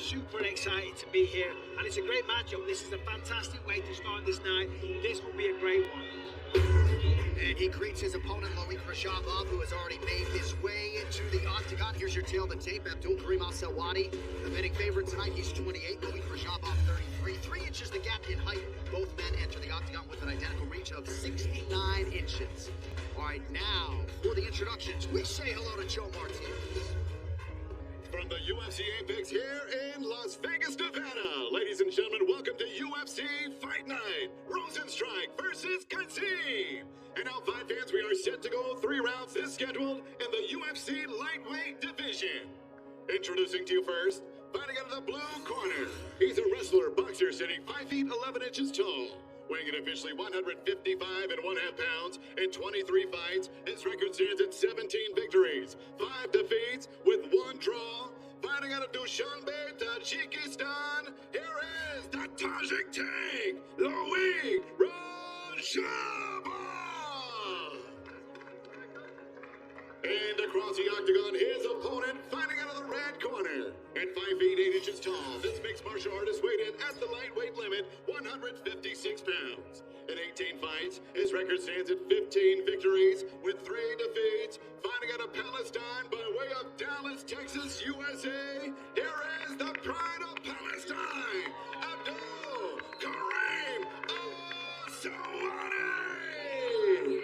super excited to be here, and it's a great matchup. This is a fantastic way to start this night. This will be a great one. And he greets his opponent, Loik, Radzhabov, who has already made his way into the octagon. Here's your tail of the tape. Abdul-Kareem Al-Selwady, the betting favorite tonight. He's 28. Loik, Radzhabov, 33. 3 inches the gap in height. Both men enter the octagon with an identical reach of 69 inches. All right, now, for the introductions, we say hello to Joe Martinez. From the UFC Apex here in Las Vegas, Nevada. Ladies and gentlemen, welcome to UFC Fight Night. Rosenstrike versus Kareem. And now, fight fans, we are set to go 3 rounds as scheduled in the UFC lightweight division. Introducing to you first, fighting out of the blue corner. He's a wrestler, boxer, sitting 5 feet 11 inches tall. Weighing in officially 155.5 pounds in 23 fights, his record stands at 17 victories, 5 defeats with 1 draw. Fighting out of Dushanbe, Tajikistan, here is the Tajik Tank, Loik, Raджабов. And across the octagon, his opponent fighting out of the red corner. At 5 feet 8 inches tall, this mixed martial artist weighed in at the lightweight limit, 156 pounds. In 18 fights, his record stands at 15 victories with 3 defeats. Fighting out of Palestine by way of Dallas, Texas, USA, here is the pride of Palestine, Abdul-Kareem Al-Selwady.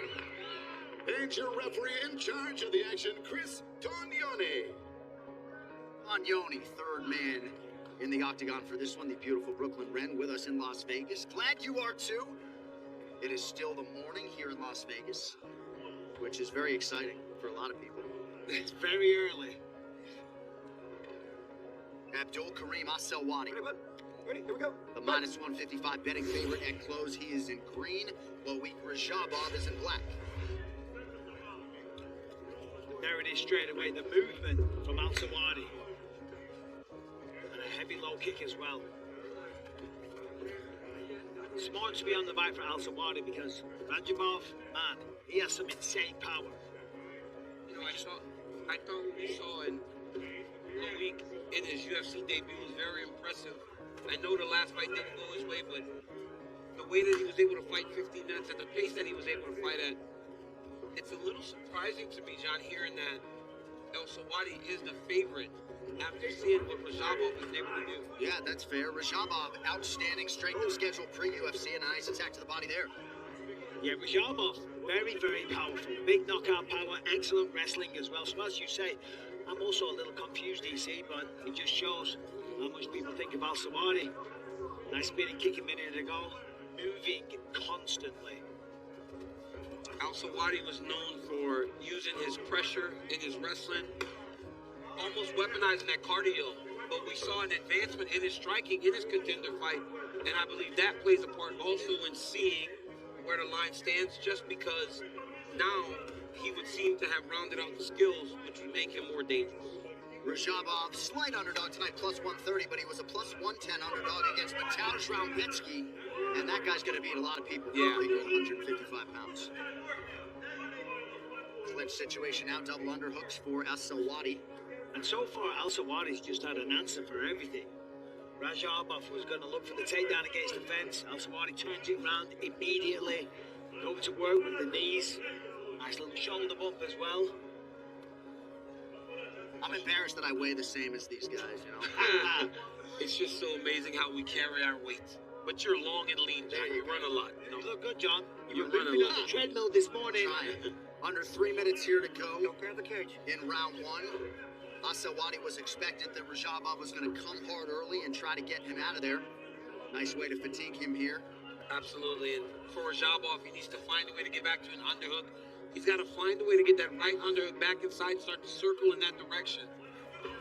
And your referee in charge of the action, Chris Tognoni. Tognoni, third man in the octagon for this one, the beautiful Brooklyn Wren with us in Las Vegas. Glad you are too. It is still the morning here in Las Vegas, which is very exciting for a lot of people. It's very early. Abdul-Kareem Al-Selwady. Ready, here we go. The minus 155 betting favorite at close. He is in green. Loik, Raджhabov is in black. There it is straight away, the movement from Al-Selwady. And a heavy low kick as well. Smart to be on the back for Al-Selwady because Raджabov, man, he has some insane power. You know, I thought what we saw in Loik in his UFC debut was very impressive. I know the last fight didn't go his way, but the way that he was able to fight 15 minutes at the pace that he was able to fight at, it's a little surprising to me, John, hearing that Al-Selwady is the favorite after seeing what Raджabov was able to do. Yeah, that's fair. Raджhabov, outstanding strength of schedule pre-UFC, and a nice attack to the body there. Yeah, Raджabov, very, very powerful. Big knockout power, excellent wrestling as well. So as you say, I'm also a little confused, DC, but it just shows how much people think of Al-Selwady. Nice spinning kick a minute ago, moving constantly. Al-Selwady was known for using his pressure in his wrestling, almost weaponizing that cardio. But we saw an advancement in his striking in his contender fight, and I believe that plays a part also in seeing where the line stands, just because now he would seem to have rounded out the skills, which would make him more dangerous. Raджhabov, slight underdog tonight, plus 130, but he was a plus 110 underdog against Mateusz Raumbecki, and that guy's going to beat a lot of people. Yeah. 155 pounds. Clinch situation now, double underhooks for Al-Selwady. And so far, Al-Selwady's just had an answer for everything. Raджabov was going to look for the takedown against the fence. Al-Selwady turns it round immediately. Going to work with the knees. Nice little shoulder bump as well. I'm embarrassed that I weigh the same as these guys, you know? It's just so amazing how we carry our weight. But you're long and lean, John. You run a lot. You look good, John. You You're run a ripping lot. on the treadmill this morning. Trying. Under 3 minutes here to go. Don't grab the cage. In round 1. Al-Selwady was expected that Raджhabov was going to come hard early and try to get him out of there. Nice way to fatigue him here. Absolutely. And for Raджabov, he needs to find a way to get back to an underhook. He's got to find a way to get that right underhook back inside and start to circle in that direction.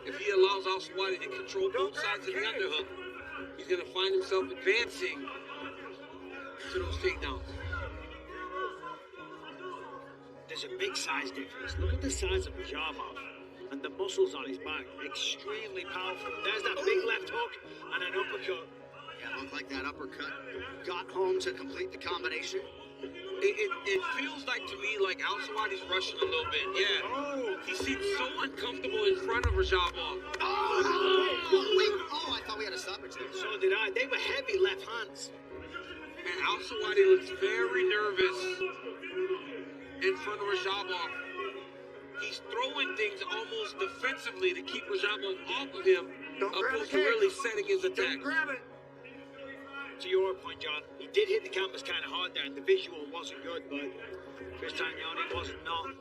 If he allows Al-Selwady to control both sides of the underhook, he's going to find himself advancing to those takedowns. There's a big size difference. Look at the size of Raджabov and the muscles on his back. Extremely powerful. There's that big left hook and an uppercut. Yeah, looked like that uppercut got home to complete the combination. It feels like to me like Al-Selwady's rushing a little bit. Yeah. Oh. He seems so uncomfortable in front of Raджabov. Oh, wait. Oh, I did I. They were heavy left hands. And Al-Selwady looks very nervous in front of Raджабov. He's throwing things almost defensively to keep Raджабov off of him, opposed to really setting his attack. To your point, John, he did hit the canvas kind of hard there, and the visual wasn't good, but Chris Taglioni was not.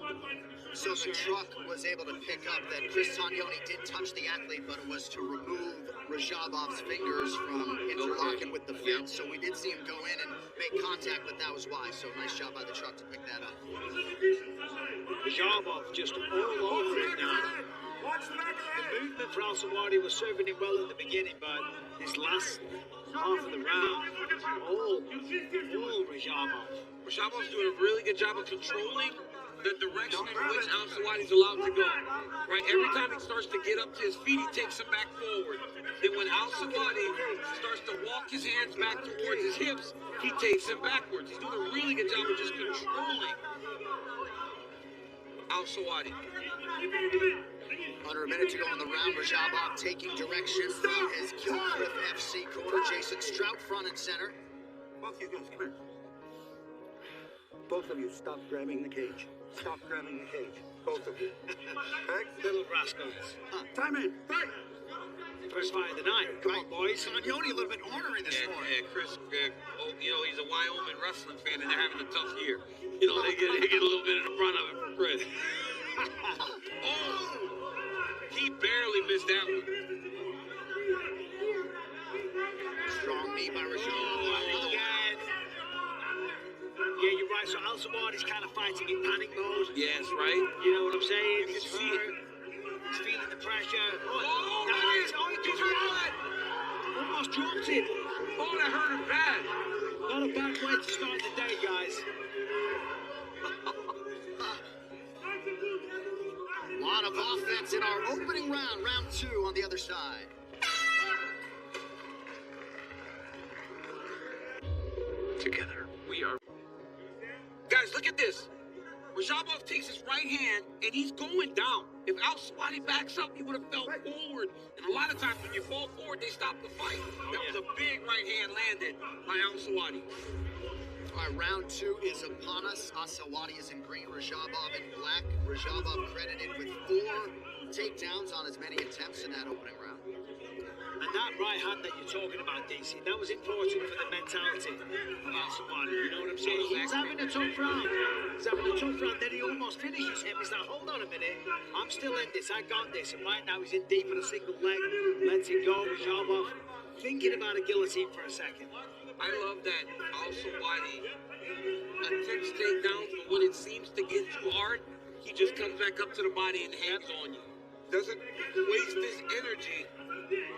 So the truck was able to pick up that Chris Taglioni did touch the athlete, but it was to remove Raджabov's fingers from interlocking with the fence. So we did see him go in and make contact, but that was why. So nice job by the truck to pick that up. Raджabov just all over it now. The movement for Al-Selwady was serving him well in the beginning, but this last half of the round, all Raджabov. Raджabov's doing a really good job of controlling the direction in which Al-Selwady's allowed to go. Right, every time he starts to get up to his feet, he takes him back forward. Then when Al-Selwady starts to walk his hands back towards his hips, he takes him backwards. He's doing a really good job of just controlling Al-Selwady. Under a minute to go in the round, Raджabov taking direction from his Killcliff FC corner. Jason Strout front and center. Both of you guys, come here. Both of you, stop grabbing the cage. Stop grabbing the cage. Both of you. Little rascals. Time in. First fight of the night. Come on, boys. Taglioni a little bit ornery this morning. Yeah, Chris, he's a Wyoming wrestling fan, and they're having a tough year. They get a little bit in the front of it for Chris. Oh! He barely missed that one. Strong knee by Raджabov. Oh, again. Yeah, you're right. So Al-Selwady's kind of fighting in panic mode. Yes, right? You know what I'm saying? You He's can see hurt. He's feeling the pressure. Oh, nice. man. Oh, he took it. Almost dropped it. Oh, that hurt him bad. Not a bad way to start the day, guys. A lot of offense in our opening round, round two on the other side. Together, we are. Guys, look at this. Raджabov takes his right hand, and he's going down. If Al-Selwady backs up, he would have fell forward. And a lot of times when you fall forward, they stop the fight. That was a big right hand landed by Al-Selwady. All right, round two is upon us. Al-Selwady is in green, Raджabov in black. Raджabov credited with 4 takedowns on as many attempts in that opening round. And that right hand that you're talking about, DC, that was important for the mentality of Al-Selwady. You know what I'm saying? He's having a tough round. Then he almost finishes him. He's like, hold on a minute. I'm still in this. I got this. And right now he's in deep with a single leg. Lets it go. Raджabov thinking about a guillotine for a second. I love that Al-Selwady attempts takedowns, but when it seems to get too hard, he just comes back up to the body and hands on you. Doesn't waste his energy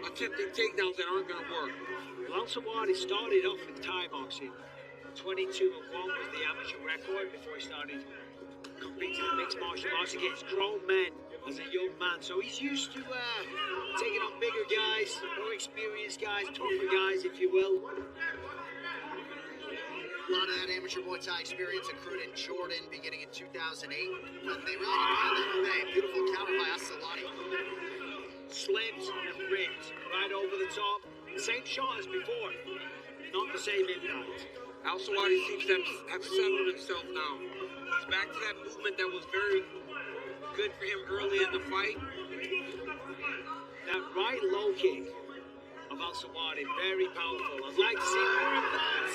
attempting takedowns that aren't going to work. Well, Al-Selwady started off in Thai boxing. 22-1 was the amateur record before he started competing in mixed martial arts against grown men as a young man. So he's used to taking on bigger guys, more experienced guys, tougher guys, if you will. A lot of that amateur Muay Thai experience accrued in Jordan beginning in 2008 when they really had that bang. Beautiful counter by Al-Selwady. Slipped and ripped right over the top. Same shot as before, not the same impact. Al-Selwady seems to have settled himself now. He's back to that movement that was very good for him early in the fight. That right low kick of Al-Selwady, very powerful. I'd like to see more of that.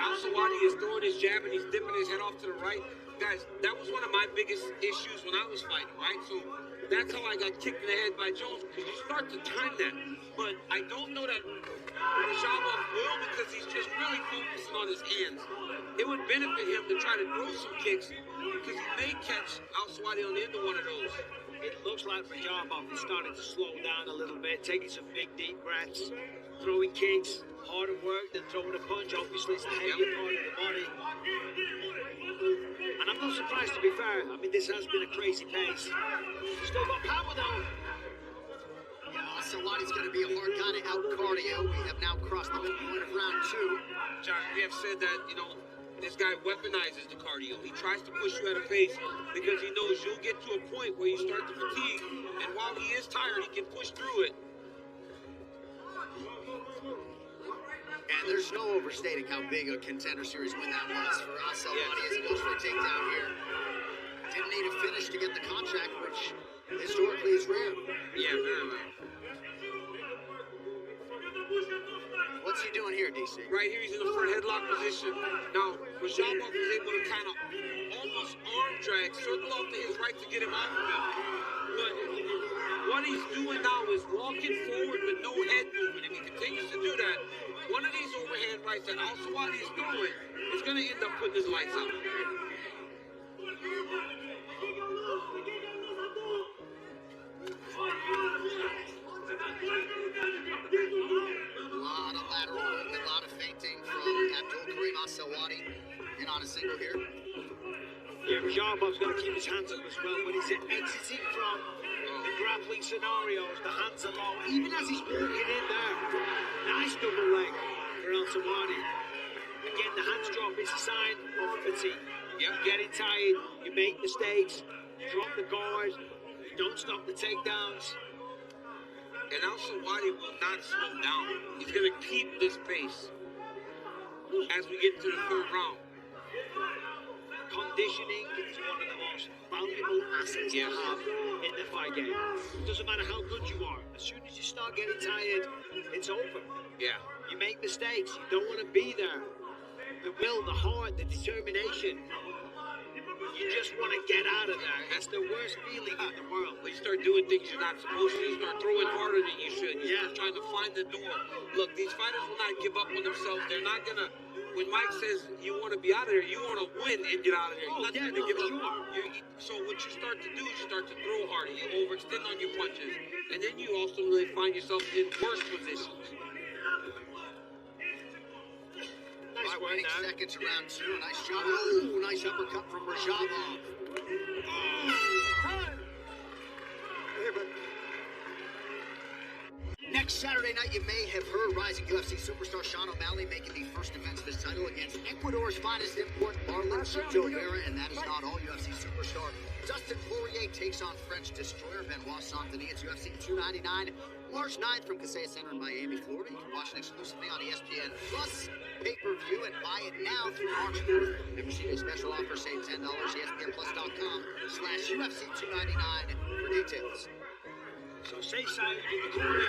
Al-Selwady is throwing his jab and he's dipping his head off to the right. Guys, that was one of my biggest issues when I was fighting, right? So that's how I got kicked in the head by Jones, because you start to time that. But I don't know that Raджabov will, because he's just really focusing on his hands. It would benefit him to try to throw some kicks, because he may catch Al-Selwady on the end of one of those. It looks like Raджabov is starting to slow down a little bit, taking some big, deep breaths, throwing kicks, harder work than throwing a punch. Obviously, it's the heavier part of the body. And I'm not surprised, to be fair. I mean, this has been a crazy pace. Still got power, though. Al-Selwady's going to be a hard guy to out-cardio. We have now crossed the midpoint of round 2. John, we have said that, you know, this guy weaponizes the cardio. He tries to push you at a pace because he knows you'll get to a point where you start to fatigue, and while he is tired, he can push through it. And there's no overstating how big a contender series win that was for Al-Selwady as he goes for a takedown here. Didn't need a finish to get the contract, which historically is rare. Yeah, very rare. What's he doing here, DC? Right here, he's in the front headlock position. Now, Raджабov was able to kind of almost arm drag, circle off to his right to get him off of him. But what he's doing now is walking forward with no head movement. If he continues to do that, one of these overhand rights that Al-Selwady is throwing is going to end up putting his lights out. A lot of lateral movement, a lot of feinting from Abdul-Kareem Al-Selwady. In on a single here. Yeah, Radzhabov's going to keep his hands up as well, but he's exiting from the grappling scenarios. The hands are low, even as he's walking in there. Nice double leg for Al-Selwady. Again, the hands drop is a sign of fatigue. You're getting tired, you make mistakes, drop the guard, you don't stop the takedowns. And Al-Selwady will not slow down. He's going to keep this pace as we get to the third round. Conditioning is one of the most valuable assets you have in the fight game. It doesn't matter how good you are. As soon as you start getting tired, it's over. Yeah. You make mistakes. You don't want to be there. The will, the heart, the determination. You just want to get out of there. That's the worst feeling in the world. When you start doing things you're not supposed to, you start throwing harder than you should. You start trying to find the door. Look, these fighters will not give up on themselves. They're not going to... When Mike says you want to be out of there, you want to win and get out of there. You're not trying to give up. So what you start to do is you start to throw harder. You overextend on your punches. And then you also really find yourself in worse positions. Nice work, seconds around 2. Nice shot. Oh, nice uppercut from Radzhabov. Next Saturday night, you may have heard rising UFC superstar Sean O'Malley making the first defense of his title against Ecuador's finest import, Marlon Chito Vera, and that is not all. UFC superstar Dustin Poirier takes on French destroyer Benoit Saint-Denis. It's UFC 299, March 9th from Kaseya Center in Miami, Florida. You can watch it exclusively on ESPN Plus, pay-per-view, and buy it now through March 4th. Membership a special offer, save $10, ESPNplus.com/UFC 299 for details. So say Simon in the corner of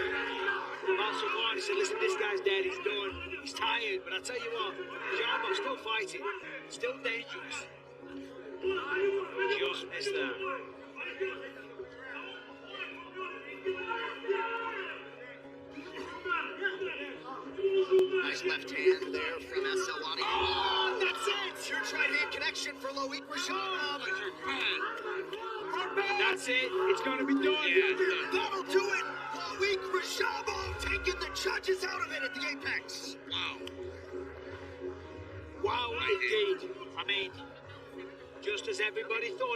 Al-Selwady said, listen, this guy's dead, he's done, he's tired, but I tell you what, Radzhabov's still fighting, still dangerous. Just missed that. Nice left hand there from Al-Selwady. Oh, that's it! Huge right hand connection for Loik Raджabov. That's it. It's going to be done. Yeah, That'll do it. Loik Raджabov taking the judges out of it at the apex. Wow. Wow, indeed. I mean, just as everybody thought.